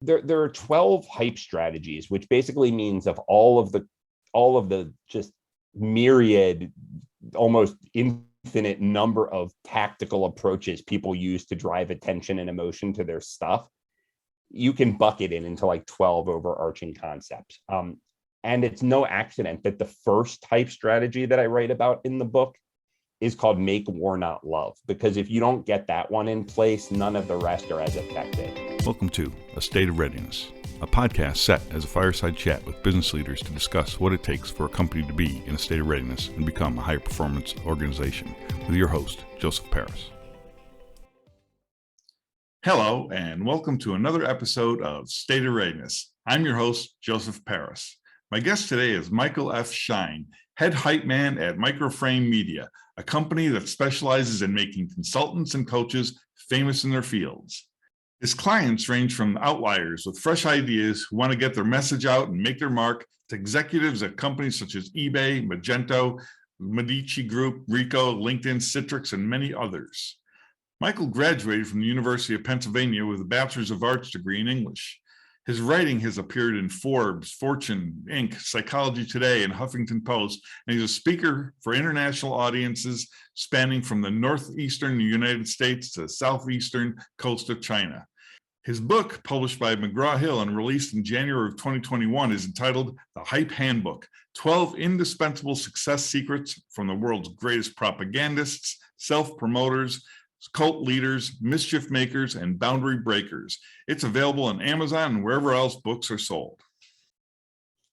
there are 12 hype strategies, which basically means of all of the just myriad, almost infinite number of tactical approaches people use to drive attention and emotion to their stuff. You can bucket it into like 12 overarching concepts. And it's no accident that the first type strategy that I write about in the book is called make war, not love, because if you don't get that one in place, none of the rest are as effective. Welcome to A State of Readiness, a podcast set as a fireside chat with business leaders to discuss what it takes for a company to be in a state of readiness and become a high-performance organization, with your host, Joseph Paris. Hello, and welcome to another episode of State of Readiness. I'm your host, Joseph Paris. My guest today is Michael F. Schein, head hype man at Microframe Media, a company that specializes in making consultants and coaches famous in their fields. His clients range from outliers with fresh ideas who want to get their message out and make their mark to executives at companies such as eBay, Magento, Medici Group, Ricoh, LinkedIn, Citrix, and many others. Michael graduated from the University of Pennsylvania with a Bachelors of Arts degree in English. His writing has appeared in Forbes, Fortune, Inc., Psychology Today, and Huffington Post, and he's a speaker for international audiences spanning from the northeastern United States to the southeastern coast of China. His book, published by McGraw-Hill and released in January of 2021, is entitled The Hype Handbook, 12 Indispensable Success Secrets from the World's Greatest Propagandists, Self-Promoters, Cult Leaders, Mischief Makers, and Boundary Breakers. It's available on Amazon and wherever else books are sold.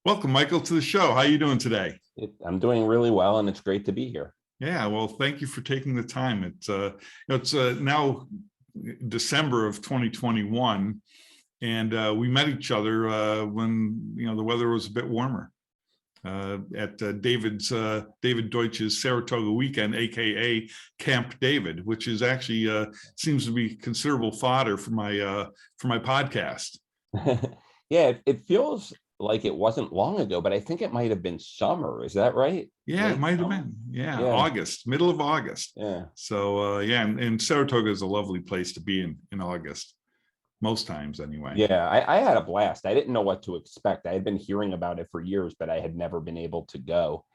Welcome, Michael, to the show. How are you doing today? I'm doing really well, and it's great to be here. Yeah, well, thank you for taking the time. It's now December of 2021, and we met each other when the weather was a bit warmer. At David Deutsch's Saratoga weekend, aka Camp David, which is actually seems to be considerable fodder for my podcast. Yeah, it feels like it wasn't long ago, but I think it might have been summer. Is that right? Yeah, it might have been. Yeah, August, middle of August. Yeah. So and Saratoga is a lovely place to be in August. Most times anyway. Yeah, I had a blast. I didn't know what to expect. I had been hearing about it for years, but I had never been able to go.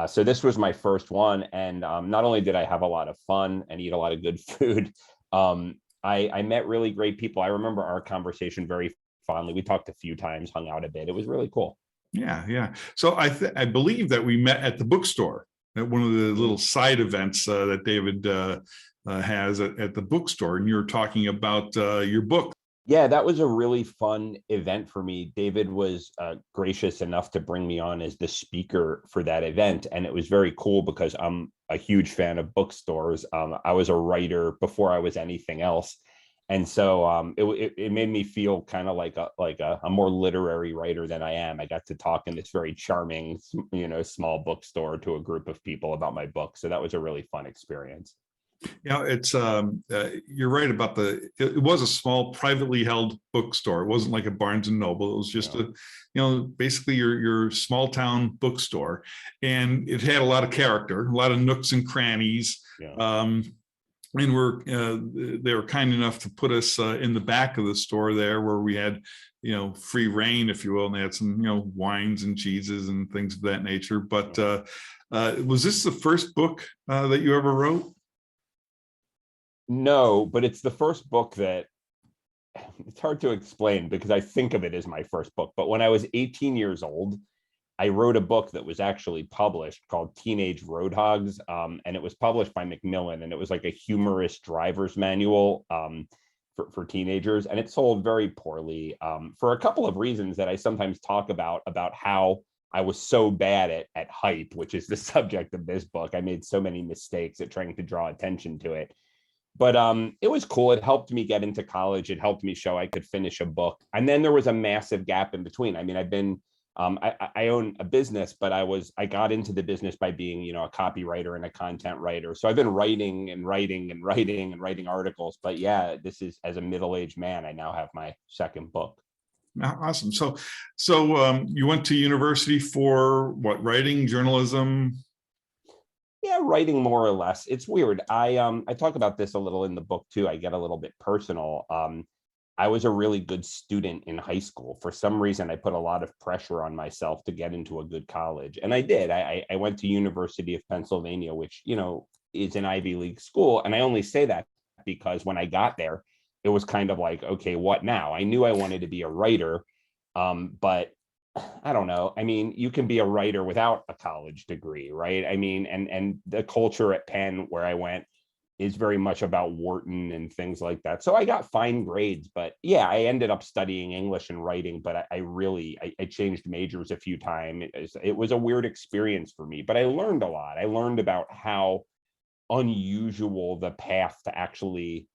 So this was my first one. And not only did I have a lot of fun and eat a lot of good food, I met really great people. I remember our conversation very fondly. We talked a few times, hung out a bit. It was really cool. Yeah. So I believe that we met at the bookstore, at one of the little side events that David has at the bookstore, and you're talking about your book. Yeah, that was a really fun event for me. David was gracious enough to bring me on as the speaker for that event, and it was very cool because I'm a huge fan of bookstores. I was a writer before I was anything else, and so it made me feel kind of like a more literary writer than I am. I got to talk in this very charming, small bookstore to a group of people about my book, so that was a really fun experience. It's you're right about it was a small privately held bookstore. It wasn't like a Barnes and Noble. It was just basically your small town bookstore, and it had a lot of character, a lot of nooks and crannies. And they were kind enough to put us in the back of the store there, where we had free reign, if you will, and they had some wines and cheeses and things of that nature. But was this the first book that you ever wrote? No, but it's the first book that it's hard to explain because I think of it as my first book. But when I was 18 years old, I wrote a book that was actually published called Teenage Roadhogs. And it was published by Macmillan, and it was like a humorous driver's manual for teenagers. And it sold very poorly for a couple of reasons that I sometimes talk about how I was so bad at hype, which is the subject of this book. I made so many mistakes at trying to draw attention to it. But it was cool. It helped me get into college. It helped me show I could finish a book. And then there was a massive gap in between. I mean, I've been, I own a business, but I got into the business by being, a copywriter and a content writer. So I've been writing articles. But yeah, this is, as a middle-aged man, I now have my second book. Awesome. So you went to university for what, writing, journalism? Yeah, writing more or less. It's weird. I talk about this a little in the book too. I get a little bit personal. I was a really good student in high school. For some reason, I put a lot of pressure on myself to get into a good college. And I did. I went to University of Pennsylvania, which, is an Ivy League school. And I only say that because when I got there, it was kind of like, okay, what now? I knew I wanted to be a writer, but I don't know. I mean, you can be a writer without a college degree, right? I mean, and the culture at Penn where I went is very much about Wharton and things like that. So I got fine grades, but yeah, I ended up studying English and writing, but I changed majors a few times. It was a weird experience for me, but I learned a lot. I learned about how unusual the path to actually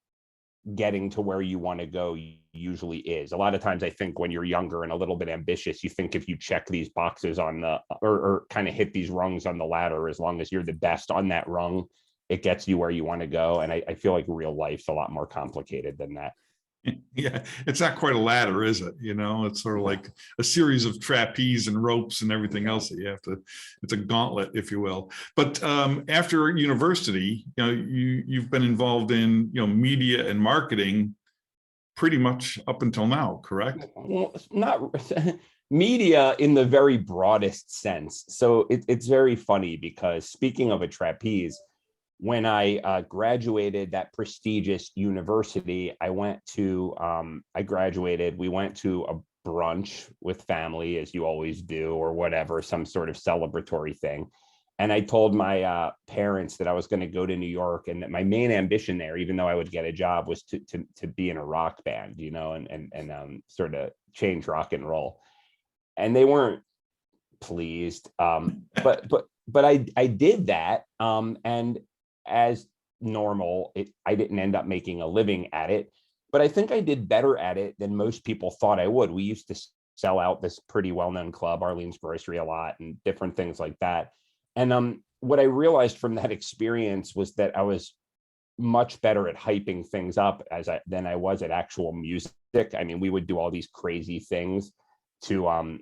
getting to where you want to go usually is. A lot of times I think when you're younger and a little bit ambitious, you think if you check these boxes on the or kind of hit these rungs on the ladder, as long as you're the best on that rung, it gets you where you want to go. And I feel like real life's a lot more complicated than that. Yeah, it's not quite a ladder, is it? It's sort of like a series of trapeze and ropes and everything else that you have to, it's a gauntlet, if you will. But after university, you've been involved in, media and marketing pretty much up until now, correct? Well, not media in the very broadest sense. So it's very funny because speaking of a trapeze, when I graduated that prestigious university, I graduated, we went to a brunch with family, as you always do, or whatever, some sort of celebratory thing. And I told my parents that I was going to go to New York and that my main ambition there, even though I would get a job, was to be in a rock band, and sort of change rock and roll. And they weren't pleased. But I did that. And as normal, I didn't end up making a living at it, but I think I did better at it than most people thought I would. We used to sell out this pretty well-known club, Arlene's Grocery, a lot, and different things like that. And what I realized from that experience was that I was much better at hyping things up than I was at actual music. I mean, we would do all these crazy things to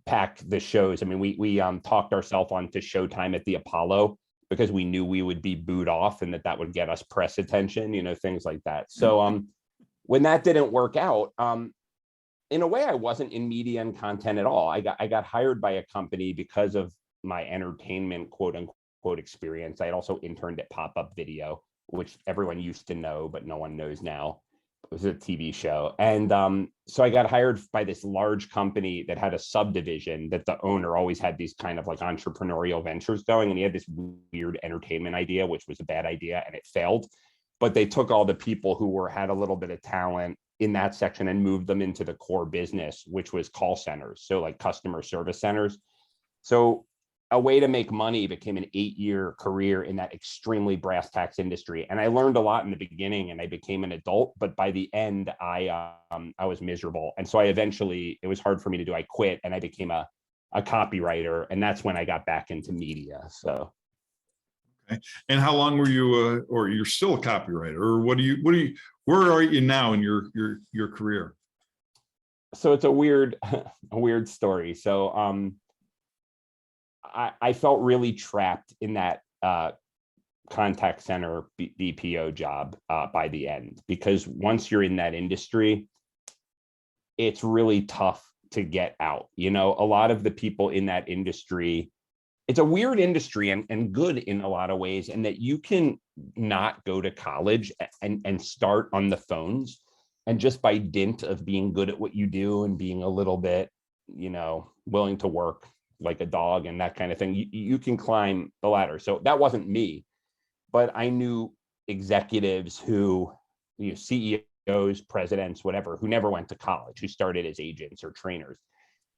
pack the shows. I mean, we talked ourselves onto Showtime at the Apollo because we knew we would be booed off and that would get us press attention, things like that. So when that didn't work out, in a way, I wasn't in media and content at all. I got hired by a company because of my entertainment, quote unquote, experience. I had also interned at Pop-Up Video, which everyone used to know, but no one knows now. It was a TV show. And so I got hired by this large company that had a subdivision that the owner always had these kind of like entrepreneurial ventures going. And he had this weird entertainment idea, which was a bad idea, and it failed. But they took all the people who had a little bit of talent in that section and moved them into the core business, which was call centers. So like customer service centers. So a way to make money became an 8-year career in that extremely brass tacks industry. And I learned a lot in the beginning and I became an adult, but by the end, I was miserable. And so it was hard for me to do. I quit and I became a copywriter. And that's when I got back into media. So. Okay. And how long were you, or you're still a copywriter, or where are you now in your career? So it's a weird story. So, I felt really trapped in that contact center BPO job by the end, because once you're in that industry, it's really tough to get out. A lot of the people in that industry, it's a weird industry and good in a lot of ways, and that you can not go to college and start on the phones. And just by dint of being good at what you do and being a little bit, willing to work like a dog and that kind of thing, you can climb the ladder. So that wasn't me, but I knew executives who, CEOs, presidents, whatever, who never went to college, who started as agents or trainers.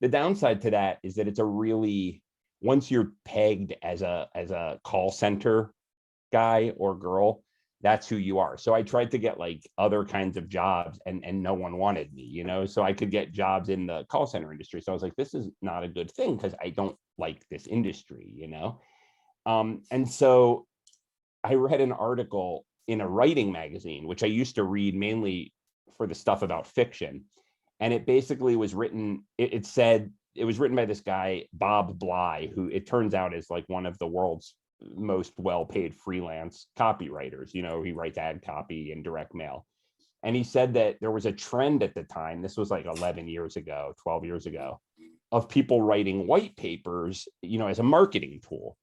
The downside to that is that once you're pegged as a call center guy or girl, that's who you are. So I tried to get like other kinds of jobs and no one wanted me, so I could get jobs in the call center industry. So I was like, this is not a good thing because I don't like this industry, And so I read an article in a writing magazine, which I used to read mainly for the stuff about fiction. And it basically was written, it said, it was written by this guy, Bob Bly, who it turns out is like one of the world's most well-paid freelance copywriters. He writes ad copy and direct mail. And he said that there was a trend at the time, this was like 11 years ago, 12 years ago, of people writing white papers, as a marketing tool.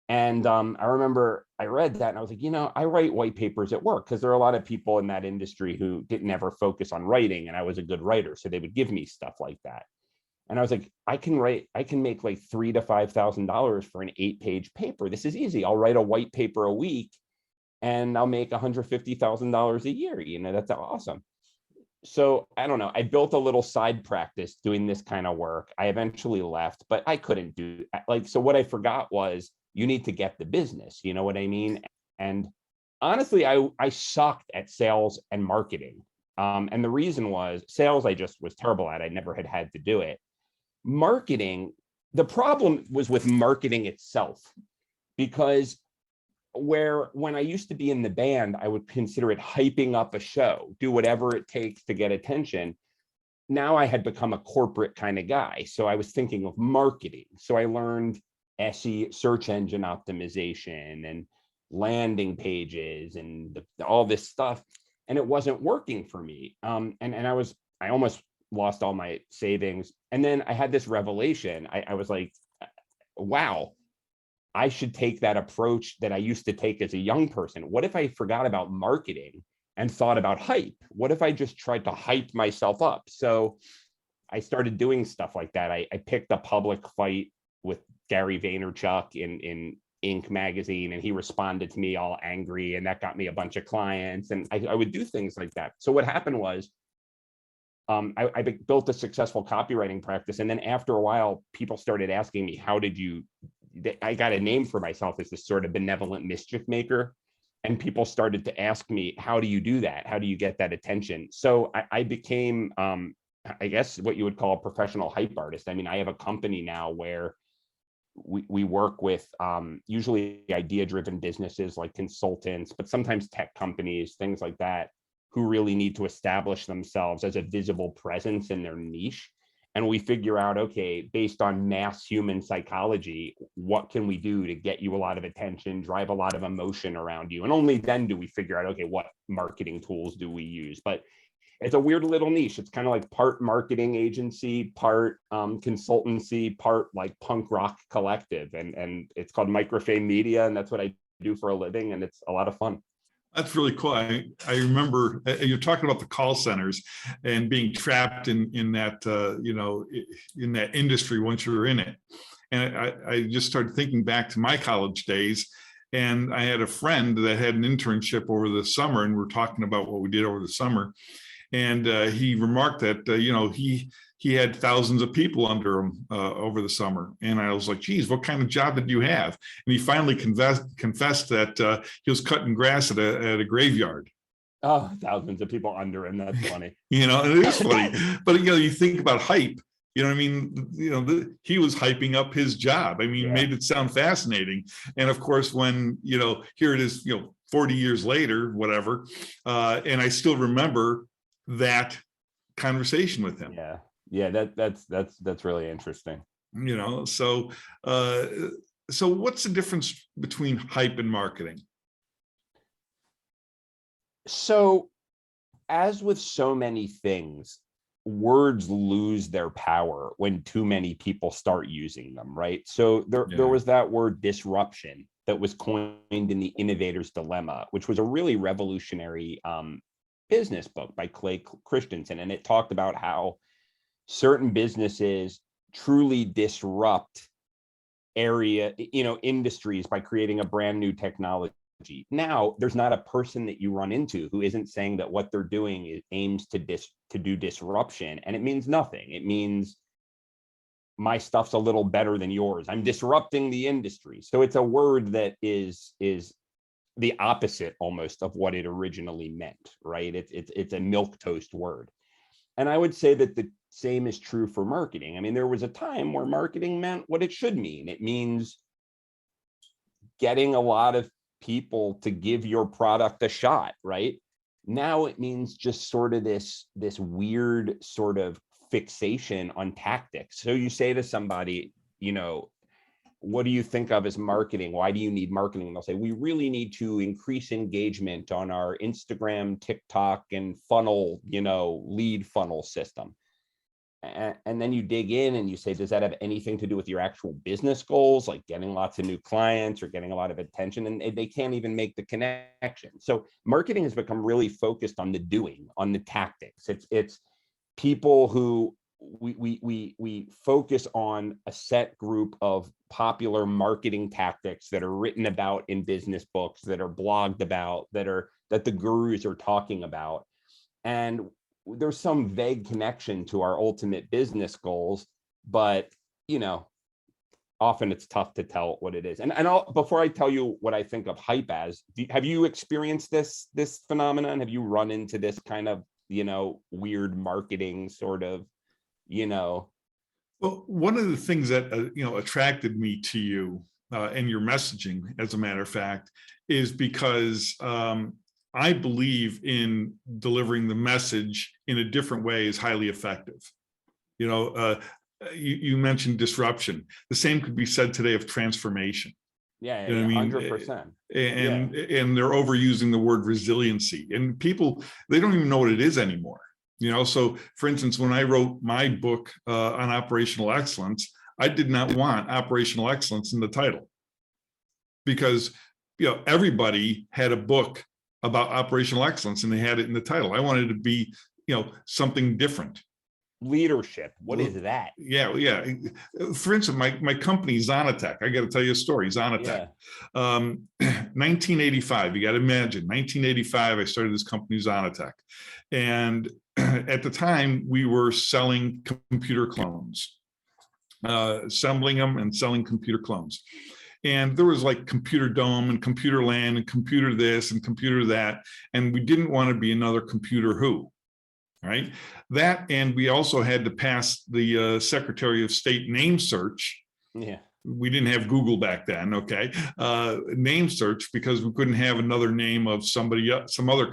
And I remember I read that and I was like, I write white papers at work because there are a lot of people in that industry who didn't ever focus on writing, and I was a good writer. So they would give me stuff like that. And I was like, I can make like $3,000 to $5,000 for an 8-page paper. This is easy. I'll write a white paper a week and I'll make $150,000 a year. That's awesome. So I don't know. I built a little side practice doing this kind of work. I eventually left, but I couldn't do so what I forgot was you need to get the business. You know what I mean? And honestly, I sucked at sales and marketing. And the reason was sales, I just was terrible at. I never had to do it. Marketing, the problem was with marketing itself, because when I used to be in the band, I would consider it hyping up a show, do whatever it takes to get attention. Now I had become a corporate kind of guy. So I was thinking of marketing. So I learned SE, search engine optimization, and landing pages and all this stuff. And it wasn't working for me. And I almost lost all my savings. And then I had this revelation. I was like, wow, I should take that approach that I used to take as a young person. What if I forgot about marketing and thought about hype? What if I just tried to hype myself up? So I started doing stuff like that. I picked a public fight with Gary Vaynerchuk in Inc. magazine, and he responded to me all angry, and that got me a bunch of clients. And I would do things like that. So what happened was, I built a successful copywriting practice. And then after a while, people started asking me, I got a name for myself as this sort of benevolent mischief maker. And people started to ask me, how do you do that? How do you get that attention? So I became, I guess, what you would call a professional hype artist. I mean, I have a company now where we work with usually idea-driven businesses like consultants, but sometimes tech companies, things like that, who really need to establish themselves as a visible presence in their niche. And we figure out, okay, based on mass human psychology, what can we do to get you a lot of attention, drive a lot of emotion around you? And only then do we figure out, okay, what marketing tools do we use? But it's a weird little niche. It's kind of like part marketing agency, part consultancy, part like punk rock collective. And it's called Microframe Media. And that's what I do for a living. And it's a lot of fun. That's really cool. I remember you're talking about the call centers and being trapped in that, in that industry once you're in it. And I just started thinking back to my college days. And I had a friend that had an internship over the summer, and we're talking about what we did over the summer. And he remarked that, he had thousands of people under him over the summer. And I was like, geez, what kind of job did you have? And he finally confessed that he was cutting grass at a graveyard. Oh, thousands of people under him. That's funny. It is funny. But, you think about hype. He was hyping up his job. I mean, made it sound fascinating. And of course, when, here it is, 40 years later, whatever. And I still remember that conversation with him. Yeah, that's really interesting. So what's the difference between hype and marketing? So, as with so many things, words lose their power when too many people start using them, right? So there was that word disruption that was coined in The Innovator's Dilemma, which was a really revolutionary business book by Clay Christensen. And it talked about how certain businesses truly disrupt industries by creating a brand new technology. Now, there's not a person that you run into who isn't saying that what they're doing aims to do disruption, and it means nothing. It means my stuff's a little better than yours. I'm disrupting the industry. So it's a word that is the opposite almost of what it originally meant, right? It's a milquetoast word. And I would say that the same is true for marketing. I mean, there was a time where marketing meant what it should mean. It means getting a lot of people to give your product a shot, right? Now it means just sort of this weird sort of fixation on tactics. So you say to somebody, what do you think of as marketing? Why do you need marketing? And they'll say, we really need to increase engagement on our Instagram, TikTok, and funnel, lead funnel system. And then you dig in and you say, does that have anything to do with your actual business goals, like getting lots of new clients or getting a lot of attention? And they can't even make the connection. So marketing has become really focused on the doing, on the tactics. It's people who we focus on a set group of popular marketing tactics that are written about in business books, that are blogged about, that the gurus are talking about. And there's some vague connection to our ultimate business goals, but often it's tough to tell what it is. And before I tell you what I think of hype as, have you experienced this phenomenon? Have you run into this kind of weird marketing sort of Well, one of the things that attracted me to you and your messaging, as a matter of fact, is because I believe in delivering the message in a different way is highly effective. You mentioned disruption. The same could be said today of transformation. Yeah, you know 100%. And they're overusing the word resiliency, and people, they don't even know what it is anymore. So for instance, when I wrote my book on operational excellence, I did not want operational excellence in the title, because everybody had a book about operational excellence and they had it in the title. I wanted it to be something different. Leadership, what is that? Yeah. For instance, my company, Zonatech, I got to tell you a story. Zonatech, 1985, you got to imagine, 1985, I started this company, Zonatech. And at the time, we were selling computer clones, assembling them and selling computer clones. And there was like Computer Dome and Computer Land and Computer this and Computer that. And we didn't want to be another Computer Who, right? That, and we also had to pass the Secretary of State name search. Yeah. We didn't have Google back then, okay? Name search, because we couldn't have another name of somebody else, some other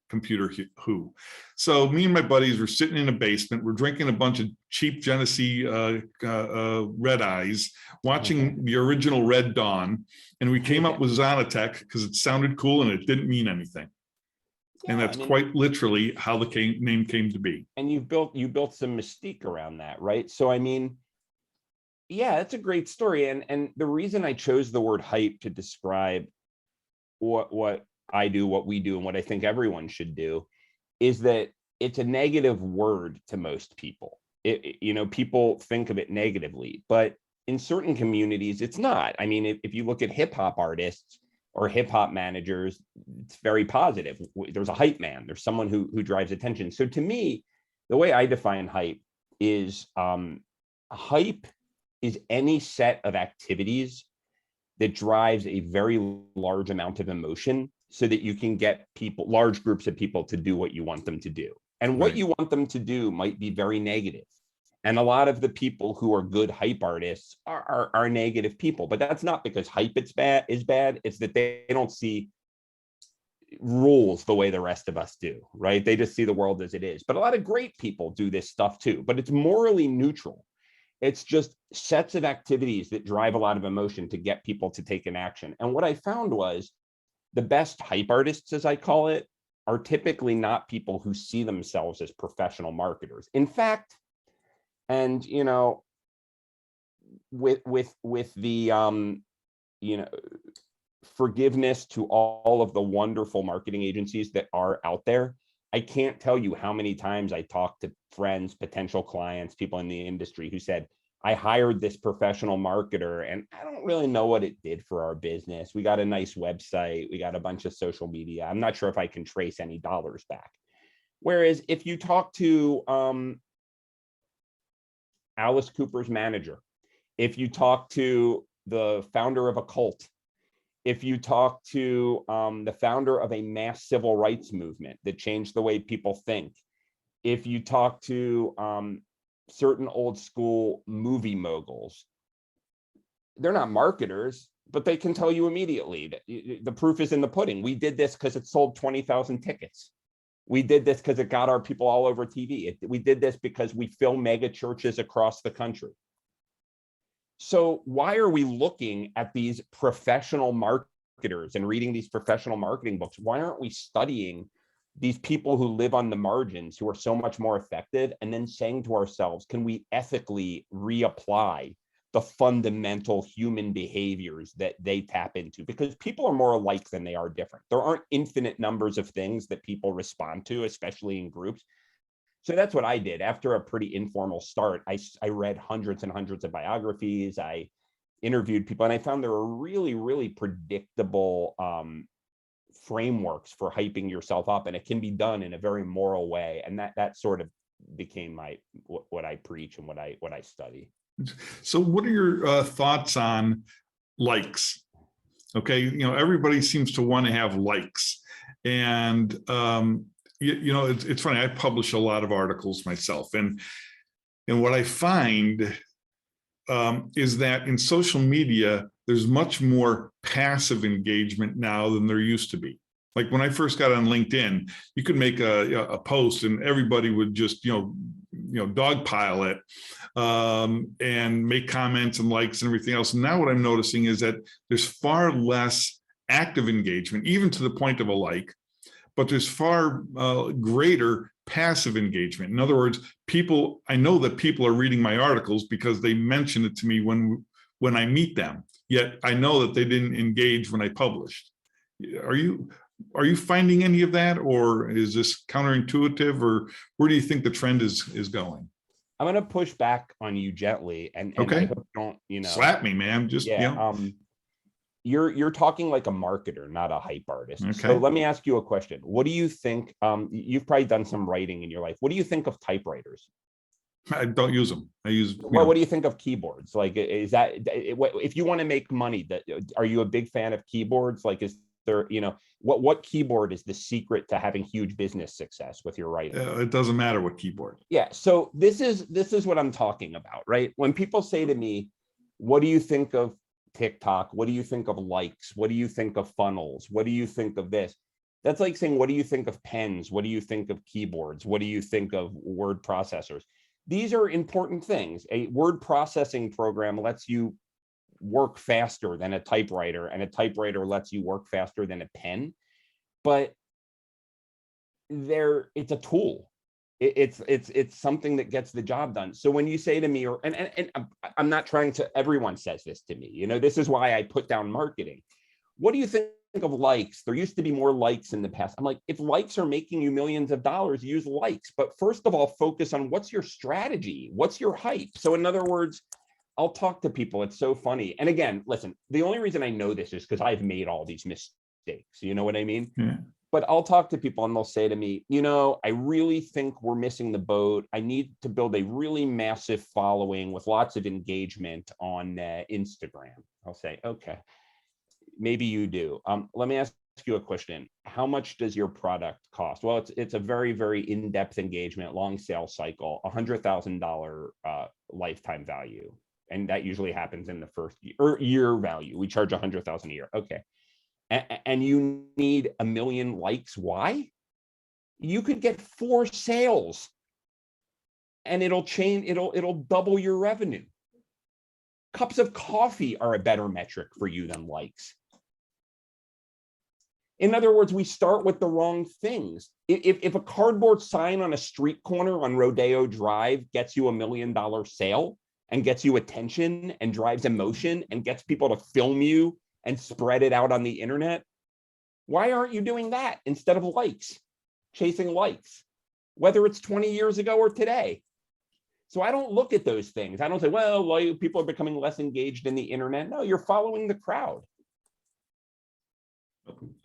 Computer Who. So me and my buddies were sitting in a basement. We're drinking a bunch of cheap Genesee Red Eyes, watching the original Red Dawn, and we came up with Zonatech because it sounded cool and it didn't mean anything. And that's quite literally how the name came to be. And you built some mystique around that, right? So yeah, that's a great story. And the reason I chose the word hype to describe what I do, what we do, and what I think everyone should do is that it's a negative word to most people. People think of it negatively, but in certain communities, it's not. I mean, if you look at hip hop artists or hip hop managers, it's very positive. There's a hype man. There's someone who drives attention. So to me, the way I define hype is hype is any set of activities that drives a very large amount of emotion so that you can get large groups of people to do what you want them to do. And what you want them to do might be very negative. And a lot of the people who are good hype artists are negative people, but that's not because hype is bad. It's that they don't see rules the way the rest of us do, right? They just see the world as it is. But a lot of great people do this stuff too, but it's morally neutral. It's just sets of activities that drive a lot of emotion to get people to take an action. And what I found was the best hype artists, as I call it, are typically not people who see themselves as professional marketers. In fact, and with the forgiveness to all of the wonderful marketing agencies that are out there, I can't tell you how many times I talked to friends, potential clients, people in the industry who said, I hired this professional marketer and I don't really know what it did for our business. We got a nice website. We got a bunch of social media. I'm not sure if I can trace any dollars back. Whereas if you talk to Alice Cooper's manager, if you talk to the founder of a cult, if you talk to the founder of a mass civil rights movement that changed the way people think, if you talk to certain old school movie moguls, they're not marketers, but they can tell you immediately that the proof is in the pudding. We did this because it sold 20,000 tickets. We did this because it got our people all over TV. We did this because we fill mega churches across the country. So why are we looking at these professional marketers and reading these professional marketing books? Why aren't we studying these people who live on the margins, who are so much more effective, and then saying to ourselves, can we ethically reapply the fundamental human behaviors that they tap into? Because people are more alike than they are different. There aren't infinite numbers of things that people respond to, especially in groups. So that's what I did. After a pretty informal start, I read hundreds and hundreds of biographies. I interviewed people, and I found there were really, really predictable frameworks for hyping yourself up, and it can be done in a very moral way. And that sort of became what I preach and what I study. So what are your thoughts on likes? Okay, everybody seems to want to have likes, and it's funny. I publish a lot of articles myself, and what I find is that in social media, there's much more passive engagement now than there used to be. Like when I first got on LinkedIn, you could make a post and everybody would just dogpile it and make comments and likes and everything else. And now what I'm noticing is that there's far less active engagement, even to the point of a like, but there's far greater passive engagement. In other words, I know that people are reading my articles because they mention it to me when I meet them, yet I know that they didn't engage when I published. Are you finding any of that, or is this counterintuitive, or where do you think the trend is going? I'm going to push back on you gently, and okay. I hope you don't, slap me, man. Just You're talking like a marketer, not a hype artist. Okay. So let me ask you a question. What do you think? You've probably done some writing in your life. What do you think of typewriters? I don't use them. I use. Well, what do you think of keyboards? Like, is that if you want to make money? Are you a big fan of keyboards? Like, is there, what keyboard is the secret to having huge business success with your writing? It doesn't matter what keyboard. Yeah. So this is what I'm talking about, right? When people say to me, "What do you think of TikTok? What do you think of likes? What do you think of funnels? What do you think of this?" That's like saying, what do you think of pens? What do you think of keyboards? What do you think of word processors? These are important things. A word processing program lets you work faster than a typewriter, and a typewriter lets you work faster than a pen. But it's a tool. It's something that gets the job done. So when you say to me, and I'm not trying to, everyone says this to me, this is why I put down marketing. What do you think of likes? There used to be more likes in the past. I'm like, if likes are making you millions of dollars, use likes. But first of all, focus on what's your strategy? What's your hype? So in other words, I'll talk to people. It's so funny. And again, listen, the only reason I know this is because I've made all these mistakes. You know what I mean? Yeah. But I'll talk to people and they'll say to me, I really think we're missing the boat. I need to build a really massive following with lots of engagement on Instagram. I'll say, okay, maybe you do. Let me ask you a question. How much does your product cost? Well, it's a very, very in-depth engagement, long sales cycle, $100,000 lifetime value. And that usually happens in the first year value. We charge $100,000 a year. Okay. And you need 1 million likes. Why? You could get 4 sales and it'll double your revenue. Cups of coffee are a better metric for you than likes. In other words, we start with the wrong things. If a cardboard sign on a street corner on Rodeo Drive gets you $1 million sale and gets you attention and drives emotion and gets people to film you and spread it out on the internet, why aren't you doing that instead of likes, chasing likes, whether it's 20 years ago or today? So I don't look at those things. I don't say, well, people are becoming less engaged in the internet. No, you're following the crowd.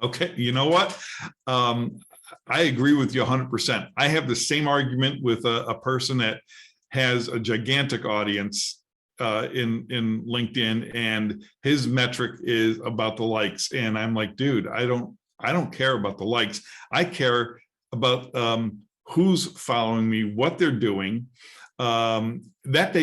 Okay, you know what? I agree with you 100%. I have the same argument with a person that has a gigantic audience in LinkedIn, and his metric is about the likes. And I'm like, dude, I don't care about the likes. I care about who's following me, what they're doing, that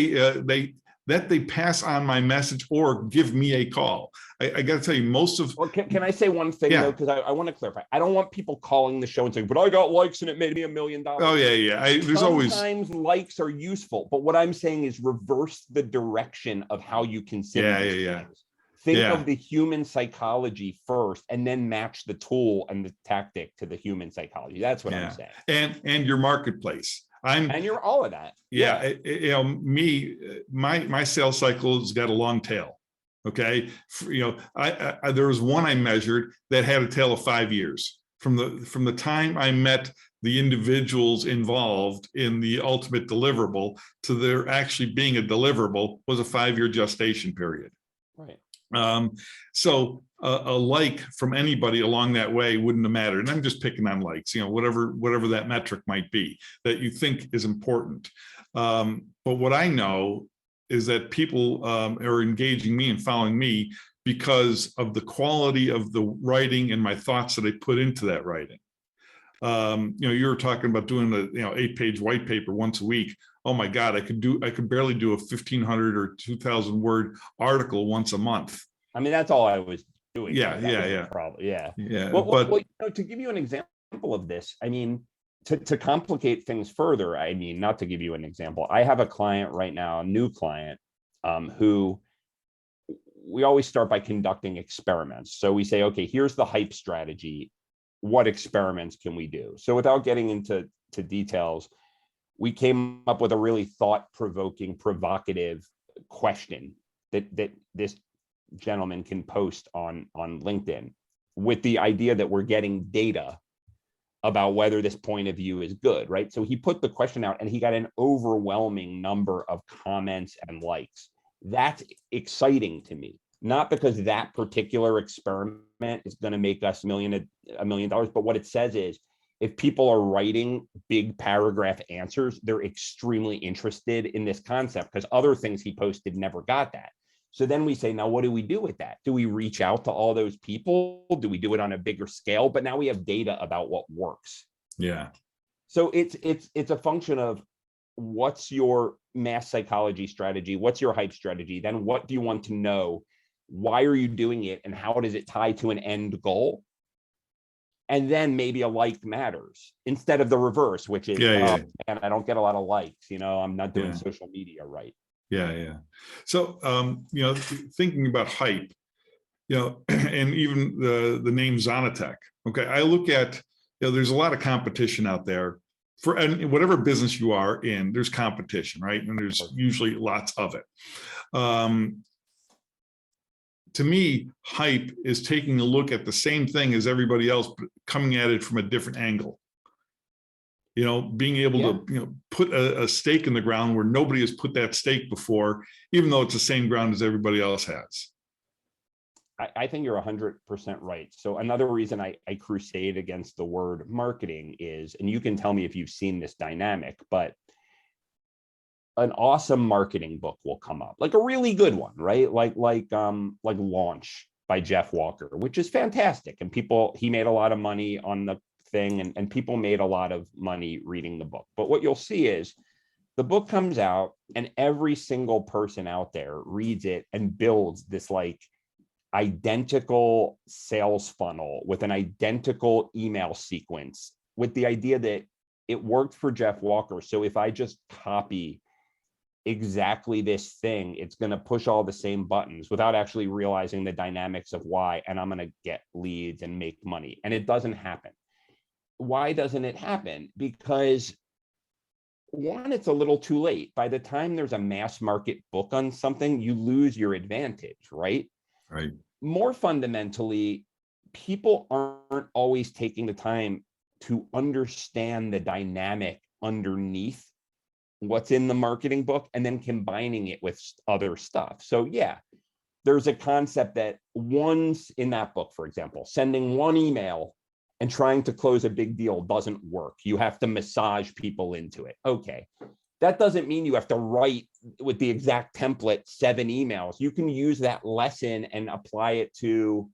that they pass on my message or give me a call. I got to tell you, most of... Well, can I say one thing, though? Because I want to clarify. I don't want people calling the show and saying, but I got likes and it made me $1 million. Oh, yeah. There's always... Sometimes likes are useful, but what I'm saying is reverse the direction of how you consider these things. Think of the human psychology first and then match the tool and the tactic to the human psychology. That's what I'm saying. And your marketplace. And you're all of that. My sales cycle has got a long tail. Okay. There was one I measured that had a tail of 5 years from the time I met the individuals involved in the ultimate deliverable to there actually being a deliverable was a 5-year gestation period. Right. So a like from anybody along that way wouldn't have mattered. And I'm just picking on likes, whatever that metric might be that you think is important. But what I know is that people are engaging me and following me because of the quality of the writing and my thoughts that I put into that writing. You were talking about doing a 8-page white paper once a week. Oh my God, I could barely do a 1,500 or 2,000 word article once a month. I mean, that's all I was doing. Probably. Well, to give you an example of this, I mean, to complicate things further, I mean, not to give you an example, I have a client right now, a new client, who we always start by conducting experiments. So we say, okay, here's the hype strategy. What experiments can we do? So without getting into details, we came up with a really thought-provoking, provocative question that this gentleman can post on LinkedIn with the idea that we're getting data about whether this point of view is good, right? So he put the question out and he got an overwhelming number of comments and likes. That's exciting to me, not because that particular experiment is going to make us $1 million, but what it says is if people are writing big paragraph answers, they're extremely interested in this concept because other things he posted never got that. So then we say, now what do we do with that? Do we reach out to all those people? Do we do it on a bigger scale? But now we have data about what works. Yeah. So it's a function of what's your mass psychology strategy? What's your hype strategy? Then what do you want to know? Why are you doing it? And how does it tie to an end goal? And then maybe a like matters instead of the reverse, which is, and I don't get a lot of likes, I'm not doing social media right. Yeah. So, thinking about hype, and even the name Zonotech. Okay. I look at, there's a lot of competition out there for whatever business you are in, there's competition, right? And there's usually lots of it. To me, hype is taking a look at the same thing as everybody else, but coming at it from a different angle. Being able to, put a stake in the ground where nobody has put that stake before, even though it's the same ground as everybody else has. I think you're 100% right. So another reason I crusade against the word marketing is, and you can tell me if you've seen this dynamic, but an awesome marketing book will come up, like a really good one, right? Like Launch by Jeff Walker, which is fantastic. And he made a lot of money on the thing and people made a lot of money reading the book. But what you'll see is the book comes out and every single person out there reads it and builds this like identical sales funnel with an identical email sequence with the idea that it worked for Jeff Walker. So if I just copy exactly this thing, it's going to push all the same buttons without actually realizing the dynamics of why, and I'm going to get leads and make money. And it doesn't happen. Why doesn't it happen? Because one, it's a little too late. By the time there's a mass market book on something, you lose your advantage, right? Right. More fundamentally, people aren't always taking the time to understand the dynamic underneath what's in the marketing book and then combining it with other stuff. So yeah, there's a concept that once in that book, for example, sending one email and trying to close a big deal doesn't work. You have to massage people into it. Okay. That doesn't mean you have to write with the exact template 7 emails. You can use that lesson and apply it to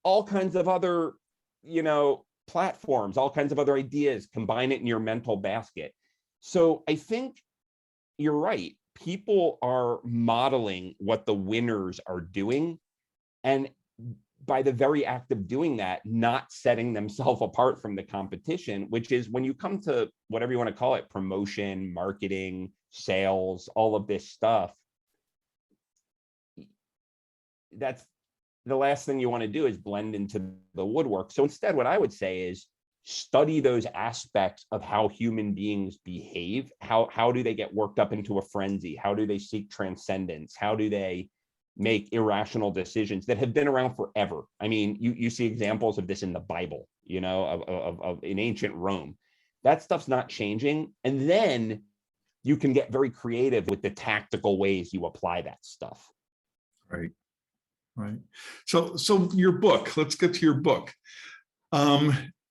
all kinds of other, platforms, all kinds of other ideas, combine it in your mental basket. So I think you're right. people are modeling what the winners are doing, and by the very act of doing that, not setting themselves apart from the competition, which is when you come to whatever you want to call it, promotion, marketing, sales, all of this stuff, that's the last thing you want to do is blend into the woodwork. So instead, what I would say is study those aspects of how human beings behave. How do they get worked up into a frenzy? How do they seek transcendence? How do they make irrational decisions that have been around forever? I mean, you see examples of this in the Bible, you know, of in ancient Rome. That stuff's not changing. And then you can get very creative with the tactical ways you apply that stuff. Right. Right. So your book, let's get to your book.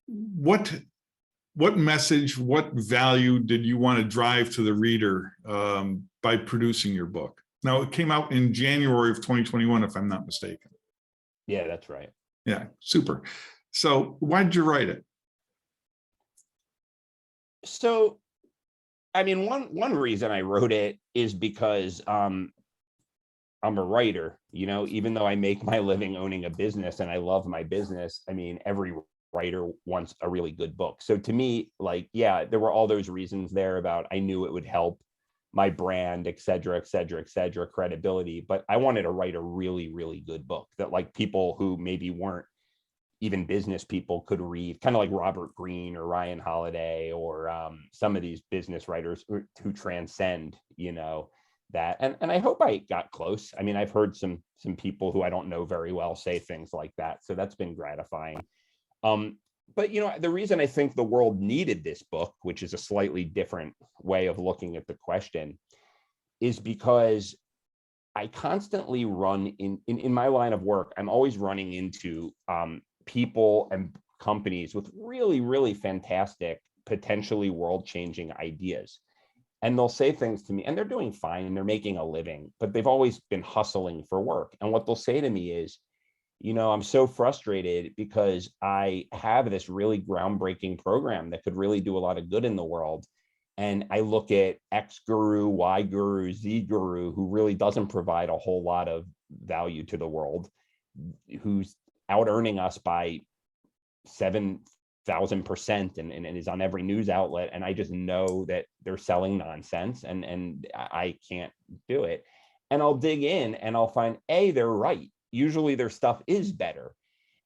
What message, what value did you want to drive to the reader by producing your book? Now, it came out in January of 2021, if I'm not mistaken. Yeah, that's right. Yeah, super. So why did you write it? So, I mean, one reason I wrote it is because I'm a writer, you know, even though I make my living owning a business and I love my business. I mean, every writer wants a really good book. So to me, like, yeah, there were all those reasons there about I knew it would help my brand, et cetera, et cetera, et cetera, credibility. But I wanted to write a really, really good book that like people who maybe weren't even business people could read, kind of like Robert Greene or Ryan Holiday or some of these business writers who transcend, you know, that. And I hope I got close. I mean, I've heard some people who I don't know very well say things like that. So that's been gratifying. But, you know, the reason I think the world needed this book, which is a slightly different way of looking at the question, is because I constantly run in my line of work. I'm always running into people and companies with really, really fantastic, potentially world-changing ideas. And they'll say things to me, and they're doing fine, and they're making a living, but they've always been hustling for work. And what they'll say to me is, you know, I'm so frustrated because I have this really groundbreaking program that could really do a lot of good in the world. And I look at X guru, Y guru, Z guru, who really doesn't provide a whole lot of value to the world, who's out earning us by 7,000% and is on every news outlet. And I just know that they're selling nonsense and I can't do it. And I'll dig in and I'll find, they're right. Usually their stuff is better.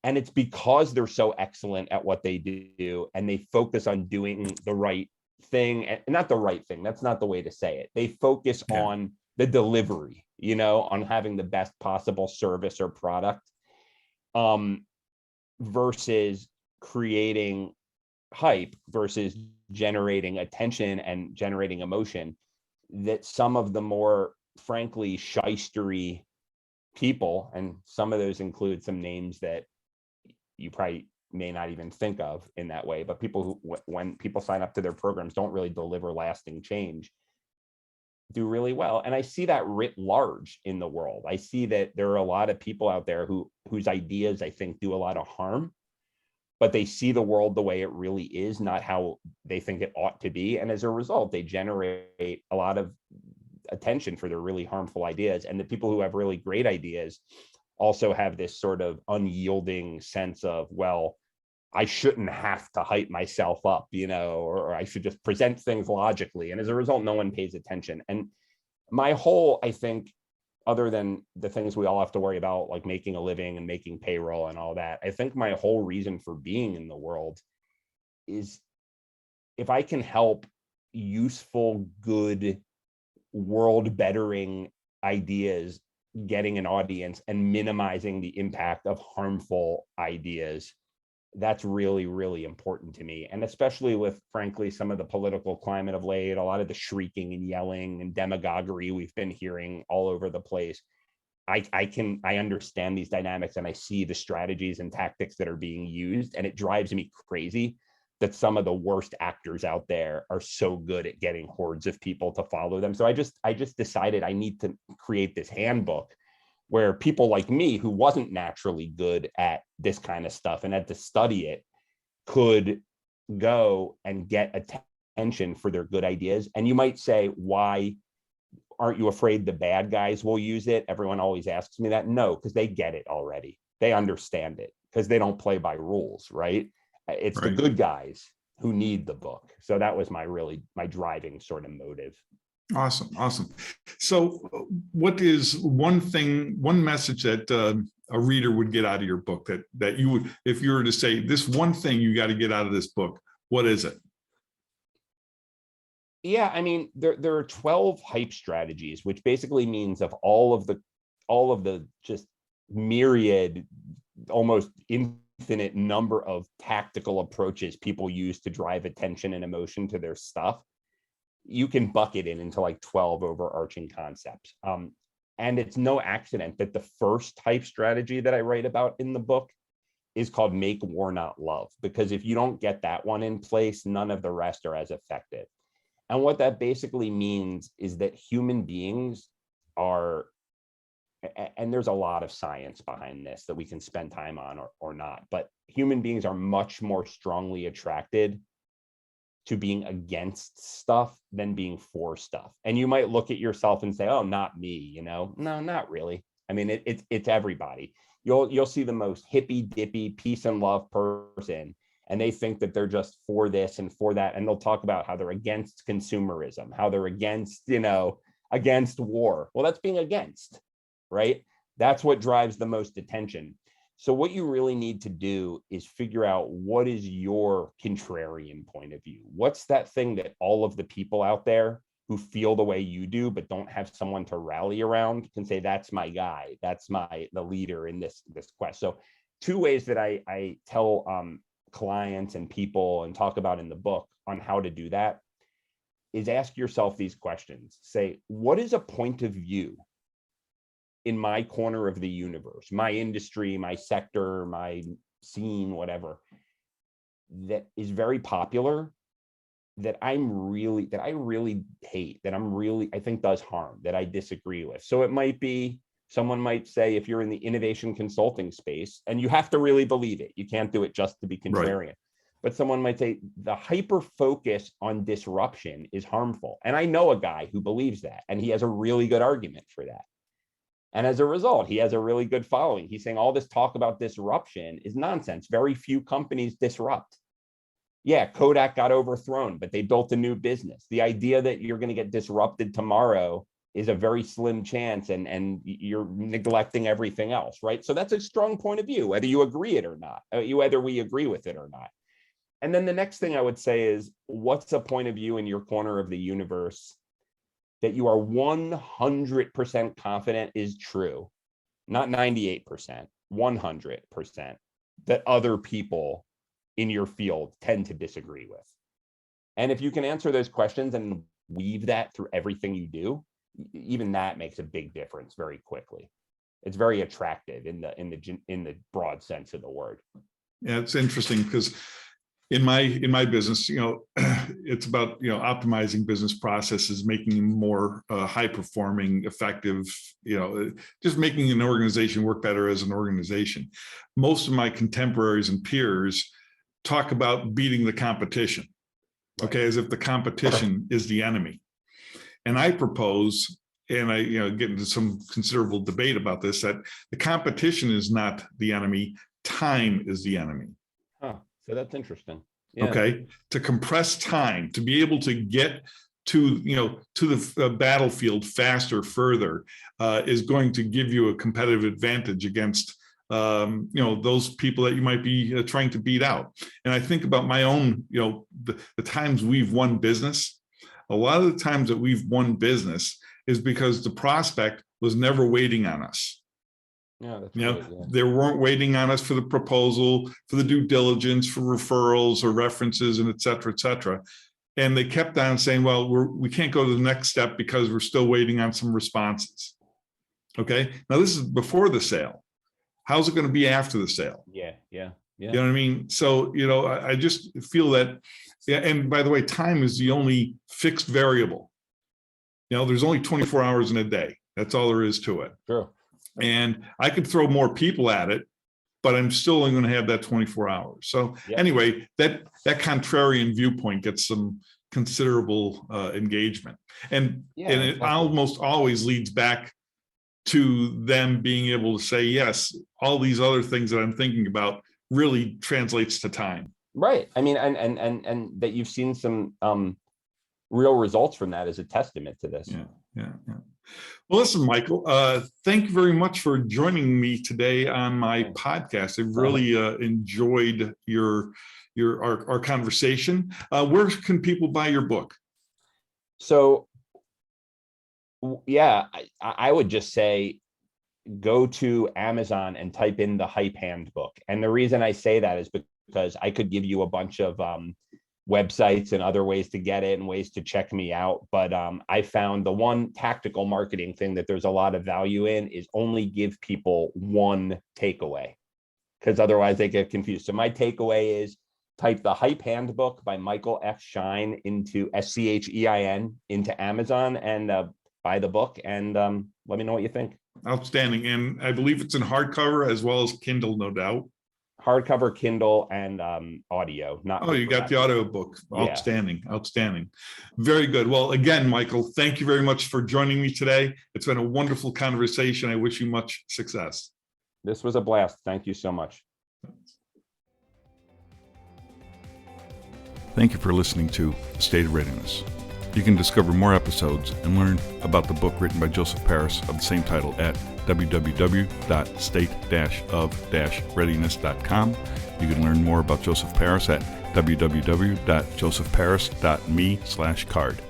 And it's because they're so excellent at what they do and they focus on doing the right thing, and not the right thing. That's not the way to say it. They focus on the delivery, you know, on having the best possible service or product, versus creating hype, versus generating attention and generating emotion that some of the more, frankly, shystery people, and some of those include some names that you probably may not even think of in that way, but people who, when people sign up to their programs, don't really deliver lasting change, do really well. And I see that writ large in the world. I see that there are a lot of people out there whose ideas I think do a lot of harm, but they see the world the way it really is, not how they think it ought to be. And as a result, they generate a lot of attention for their really harmful ideas. And the people who have really great ideas also have this sort of unyielding sense of, well, I shouldn't have to hype myself up, you know, or I should just present things logically. And as a result, no one pays attention. And my whole, I think, other than the things we all have to worry about, like making a living and making payroll and all that, I think my whole reason for being in the world is if I can help useful, good, world bettering ideas getting an audience and minimizing the impact of harmful ideas, that's really, really important to me. And especially with, frankly, some of the political climate of late, a lot of the shrieking and yelling and demagoguery we've been hearing all over the place. I understand these dynamics and I see the strategies and tactics that are being used, and it drives me crazy that some of the worst actors out there are so good at getting hordes of people to follow them. So I just decided I need to create this handbook where people like me, who wasn't naturally good at this kind of stuff and had to study it, could go and get attention for their good ideas. And you might say, why aren't you afraid the bad guys will use it? Everyone always asks me that. No, because they get it already. They understand it because they don't play by rules, right? It's the good guys who need the book. So that was my driving sort of motive. Awesome. So what is one message that a reader would get out of your book that you would, if you were to say this one thing you got to get out of this book, what is it? Yeah, I mean, there are 12 hype strategies, which basically means of all of the just myriad, almost infinite number of tactical approaches people use to drive attention and emotion to their stuff, you can bucket it into like 12 overarching concepts. And it's no accident that the first hype strategy that I write about in the book is called Make War Not Love, because if you don't get that one in place, none of the rest are as effective. And what that basically means is that human beings are, and there's a lot of science behind this that we can spend time on or not, but human beings are much more strongly attracted to being against stuff than being for stuff. And you might look at yourself and say, oh, not me, no, not really. I mean, it's everybody. You'll see the most hippy dippy peace and love person, and they think that they're just for this and for that. And they'll talk about how they're against consumerism, how they're against, against war. Well, that's being against, right? That's what drives the most attention. So what you really need to do is figure out what is your contrarian point of view. What's that thing that all of the people out there who feel the way you do, but don't have someone to rally around can say, that's my guy, that's the leader in this quest. So 2 ways that I tell clients and people and talk about in the book on how to do that is ask yourself these questions. Say, what is a point of view in my corner of the universe, my industry, my sector, my scene, whatever, that is very popular, that I really hate, I think does harm, that I disagree with. So it might be, someone might say, if you're in the innovation consulting space, and you have to really believe it, you can't do it just to be contrarian. Right. But someone might say the hyper focus on disruption is harmful. And I know a guy who believes that, and he has a really good argument for that. And as a result, he has a really good following. He's saying all this talk about disruption is nonsense. Very few companies disrupt. Yeah, Kodak got overthrown, but they built a new business. The idea that you're going to get disrupted tomorrow is a very slim chance, and you're neglecting everything else, right? So that's a strong point of view, whether you agree it or not, whether we agree with it or not. And then the next thing I would say is, what's a point of view in your corner of the universe that you are 100% confident is true, not 98%, 100%, that other people in your field tend to disagree with? And if you can answer those questions and weave that through everything you do, even that makes a big difference very quickly. It's very attractive in the broad sense of the word. Yeah, it's interesting because in my business, it's about optimizing business processes, making them more high performing, effective, just making an organization work better as an organization. Most of my contemporaries and peers talk about beating the competition, okay, as if the competition is the enemy. And I propose, and I get into some considerable debate about this, that the competition is not the enemy, time is the enemy. Huh. So that's interesting. Yeah. Okay, to compress time, to be able to get to the battlefield faster, further, is going to give you a competitive advantage against those people that you might be trying to beat out. And I think about my own, the times we've won business. A lot of the times that we've won business is because the prospect was never waiting on us. Yeah, that's right, yeah. They weren't waiting on us for the proposal, for the due diligence, for referrals or references, and et cetera, and they kept on saying, well, we can't go to the next step because we're still waiting on some responses. Okay, now this is before the sale. How's it going to be after the sale? Yeah. You know what I mean? So I just feel that, yeah. And by the way, time is the only fixed variable. There's only 24 hours in a day. That's all there is to it. True. And I could throw more people at it, but I'm still only going to have that 24 hours. So Anyway, that contrarian viewpoint gets some considerable engagement. And it exactly. almost always leads back to them being able to say, yes, all these other things that I'm thinking about really translates to time. Right. I mean, and that you've seen some real results from that is a testament to this. Yeah. Well, listen, Michael, thank you very much for joining me today on my podcast. I've really enjoyed our conversation. Where can people buy your book? So, yeah, I would just say go to Amazon and type in the Hype Handbook. And the reason I say that is because I could give you a bunch of websites and other ways to get it and ways to check me out. But I found the one tactical marketing thing that there's a lot of value in is only give people one takeaway, because otherwise they get confused. So my takeaway is type the Hype Handbook by Michael F. Schein into Schein into Amazon and buy the book and let me know what you think. Outstanding. And I believe it's in hardcover as well as Kindle, no doubt. Hardcover, Kindle, and audio. You got the audio book. Outstanding. Very good. Well, again, Michael, thank you very much for joining me today. It's been a wonderful conversation. I wish you much success. This was a blast. Thank you so much. Thank you for listening to State of Readiness. You can discover more episodes and learn about the book written by Joseph Paris of the same title at www.state-of-readiness.com. You can learn more about Joseph Paris at www.josephparis.me/card.